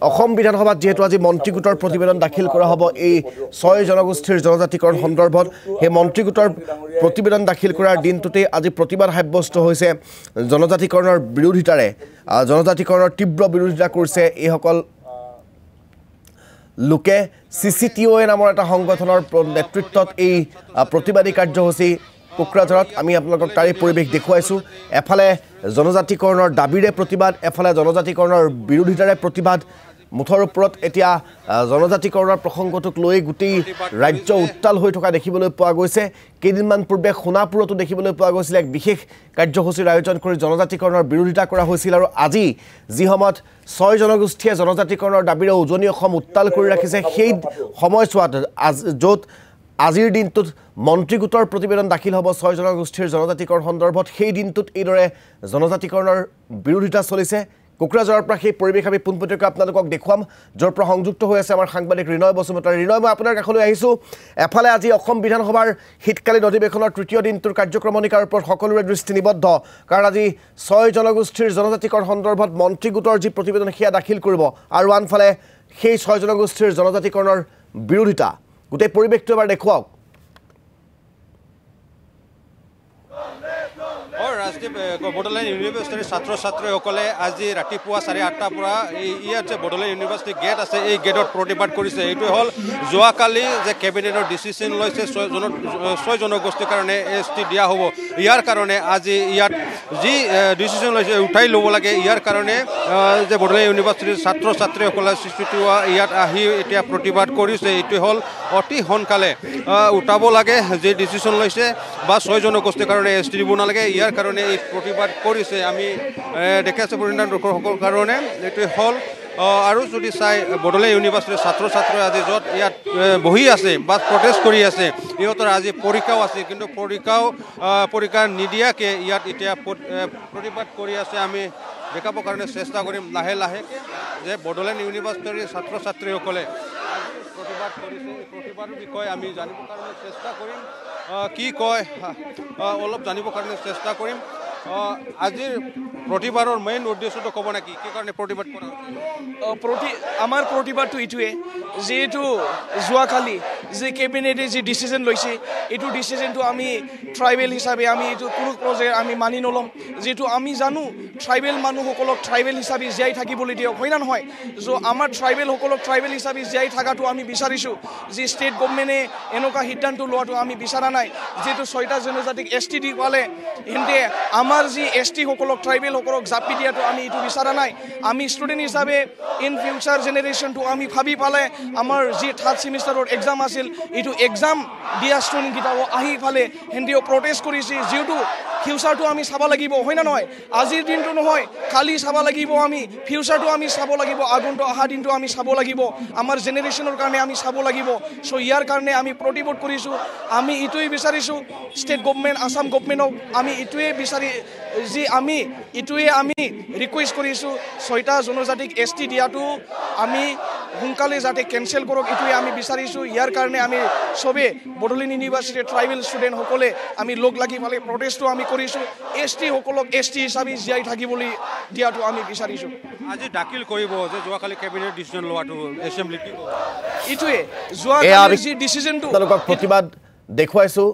অসম বিধানসভাত যেহেতু আজি মন্ত্ৰীগোটৰ প্ৰতিবেদন দাখিল কৰা হ'ব এই 6 জনগোষ্ঠীৰ জনজাতিকৰণ সন্দৰ্ভত সেই মন্ত্ৰীগোটৰ প্ৰতিবেদন দাখিল কৰাৰ দিনটোতে আজি প্ৰতিবাদ সাব্যস্ত হৈছে জনজাতিকৰণৰ বিৰোধিতাৰে জনজাতিকৰণৰ তীব্ৰ বিৰোধিতা কৰিছে এইসকল লোকে CCTOA নামৰ এটা সংগঠনৰ নেতৃত্বত এই প্ৰতিবাদী কাৰ্যসূচী কোকৰাঝাৰত আমি আপোনালোকক তাৰে পৰিৱেশ দেখুৱাইছো এফালে জনজাতিকৰণৰ দাবীৰে প্ৰতিবাদ এফালে জনজাতিকৰণৰ বিৰোধিতাৰে প্ৰতিবাদ মুঠৰ ওপৰত এতিয়া জনজাতিকৰণৰ প্ৰসংগটোক লৈ গোটেই ৰাজ্য উত্তাল হৈ থকা দেখিবলৈ পোৱা গৈছে কেইদিনমান পূৰ্বে সোণাপুৰতো দেখিবলৈ পোৱা গৈছিল এক বিশেষ কাৰ্যসূচীৰ আয়োজন কৰি জনজাতিকৰণৰ বিৰোধিতা কৰা হৈছিল আৰু আজি যি সময়ত 6 জনগোষ্ঠীয়ে জনজাতিকৰণৰ দাবীৰে উজনি অসম উত্তাল কৰি ৰাখিছে সেই সময়ছোৱাত য'ত আজিৰ দিনটোত মন্ত্ৰীগোটৰ প্ৰতিবেদন দাখিল হ'ব 6 জনগোষ্ঠীৰ জনজাতিকৰণ সন্দৰ্ভত সেই দিনটোত এইদৰে জনজাতিকৰণৰ বিৰোধিতা চলিছে কোকৰাঝাৰৰ পৰা সেই পৰিৱেশ আমি পোনপটীয়াকৈ আপোনালোকক দেখুৱাম য'ৰ পৰা সংযুক্ত হৈ আছে আমাৰ সাংবাদিক ৰিনয় বসুমতাৰী ৰিনয় মই আপোনাৰ কাষলৈ আহিছোঁ এফালে আজি অসম বিধানসভাৰ শীতকালীন অধিৱেশনৰ তৃতীয় দিনটোৰ কাৰ্যক্ৰমণিকাৰ ওপৰত সকলোৰে দৃষ্টি নিবদ্ধ কাৰণ আজি 6 জনগোষ্ঠীৰ জনজাতিকৰণ সন্দৰ্ভত মন্ত্ৰীগোটৰ যি প্ৰতিবেদন সেয়া দাখিল কৰিব আৰু আনফালে সেই 6 জনগোষ্ঠীৰ জনজাতিকৰণৰ বিৰোধিতা গোটেই পৰিৱেশটো এবাৰ দেখুৱাওক ৰাজদ্বীপ বড়োলেণ্ড ইউনিভাৰ্চিটিৰ ছাত্ৰ ছাত্ৰীসকলে আজি ৰাতিপুৱা 8:30 পৰা ইয়াত যে বড়োলেণ্ড ইউনিভাৰ্চিটি গেট আছে এই গেটত প্ৰতিবাদ কৰিছে এইটো হ'ল যোৱাকালি যে কেবিনেটৰ ডিচিশ্যন লৈছে 6 জনগোষ্ঠীৰ কাৰণে ST দিয়া হ'ব ইয়াৰ কাৰণে আজি ইয়াত যি ডিচিশ্যন লৈছে উঠাই ল'ব লাগে ইয়াৰ কাৰণে যে বড়োলেণ্ড ইউনিভাৰ্চিটিৰ ছাত্ৰ ছাত্ৰীসকলে CCTOA ইয়াত আহি এতিয়া প্ৰতিবাদ কৰিছে এইটো হ'ল অতি সোনকালে উঠাব লাগে যে ডিচিশ্যন লৈছে বা 6 জনগোষ্ঠীৰ কাৰণে ST দিব নালাগে ইয়াৰ কাৰণে এই প্ৰতিবাদ কৰিছে আমি দেখি আছোঁ লোকসকলৰ কাৰণে এইটো হ'ল আৰু যদি চাই বড়োলেণ্ড ইউনিভাৰ্চিটিৰ ছাত্ৰ ছাত্ৰী আজি য'ত ইয়াত বহি আছে বা প্ৰটেষ্ট কৰি আছে ইহঁতৰ আজি পৰীক্ষাও আছে কিন্তু পৰীক্ষা নিদিয়াকৈ ইয়াত এতিয়া প্ৰতিবাদ কৰি আছে আমি দেখাবৰ কাৰণে চেষ্টা কৰিম লাহে লাহেকৈ যে বড়োলেণ্ড ইউনিভাৰ্চিটিৰ ছাত্ৰ ছাত্ৰীসকলে প্ৰতিবাদ কৰিছে প্ৰতিবাদৰ বিষয়ে আমি জানিবৰ কাৰণে চেষ্টা কৰিম কি কয় অলপ জানিবৰ কাৰণে চেষ্টা কৰিম আজিৰ প্ৰতিবাদৰ মেইন উদ্দেশ্যটো ক'ব নেকি কি কাৰণে প্ৰতিবাদ কৰা আমাৰ প্ৰতিবাদটো এইটোৱে যিহেতু যোৱাকালি যে কেবিনেটে যি ডিচিশ্যন লৈছে এইটো ডিচিশ্যনটো আমি ট্ৰাইবেল হিচাপে আমি এইটো কোনো প্ৰজেক্ট আমি মানি নল'ম যিহেতু আমি জানো ট্ৰাইবেল মানুহসকলক ট্ৰাইবেল হিচাপে জীয়াই থাকিবলৈ দিয়ক হয় না নহয় আমাৰ ট্ৰাইবেলসকলক ট্ৰাইবেল হিচাপে জীয়াই থকাটো আমি বিচাৰিছোঁ যি ষ্টেট গভৰ্ণমেণ্টে এনেকুৱা সিদ্ধান্ত লোৱাটো আমি বিচৰা নাই যিহেতু 6টা জনজাতিক ST দি পালে সিহঁতে আমাৰ যি ST সকলক ট্ৰাইবেলসকলক জাপি দিয়াটো আমি এইটো বিচৰা নাই আমি ষ্টুডেণ্ট হিচাপে ইন ফিউচাৰ জেনেৰেশ্যনটো আমি ভাবি পালে আমাৰ যি 3rd ছেমিষ্টাৰৰ এক্সাম আছিল এইটো এক্সাম দিয়া ষ্টুডেণ্টকেইটাও আহি পালে সিহঁতেও প্ৰটেষ্ট কৰিছে যিহেতু ফিউচাৰটো আমি চাব লাগিব হয় না নহয় আজিৰ দিনটো নহয় কালি চাব লাগিব আমি ফিউচাৰটো আমি চাব লাগিব আগন্তুক অহা দিনটো আমি চাব লাগিব আমাৰ জেনেৰেশ্যনৰ কাৰণে আমি চাব লাগিব ইয়াৰ কাৰণে আমি প্ৰতিবাদ কৰিছোঁ আমি এইটোৱে বিচাৰিছোঁ ষ্টেট গভৰ্ণমেণ্ট আসাম গভৰ্ণমেণ্টক আমি এইটোৱে বিচাৰি যি আমি এইটোৱে আমি ৰিকুৱেষ্ট কৰিছোঁ 6টা জনজাতিক ST দিয়াটো আমি সোনকালে যাতে কেঞ্চেল কৰক এইটোৱে আমি বিচাৰিছোঁ ইয়াৰ কাৰণে আমি চবে বড়োলেণ্ড ইউনিভাৰ্চিটিৰ ট্ৰাইবেল ষ্টুডেণ্টসকলে আমি লগ লাগি পালে প্ৰটেষ্টটো আমি কৰিছোঁ ST সকলক ST হিচাপে জীয়াই থাকিবলৈ দিয়াটো আমি বিচাৰিছোঁ আজি দাখিল কৰিব যে যোৱাকালি কেবিনেট ডিচিশ্যন লোৱাটো এছেম্বলি কি এইটোৱে যোৱাকালি যি ডিচিশ্যনটো প্ৰতিবাদ দেখুৱাইছোঁ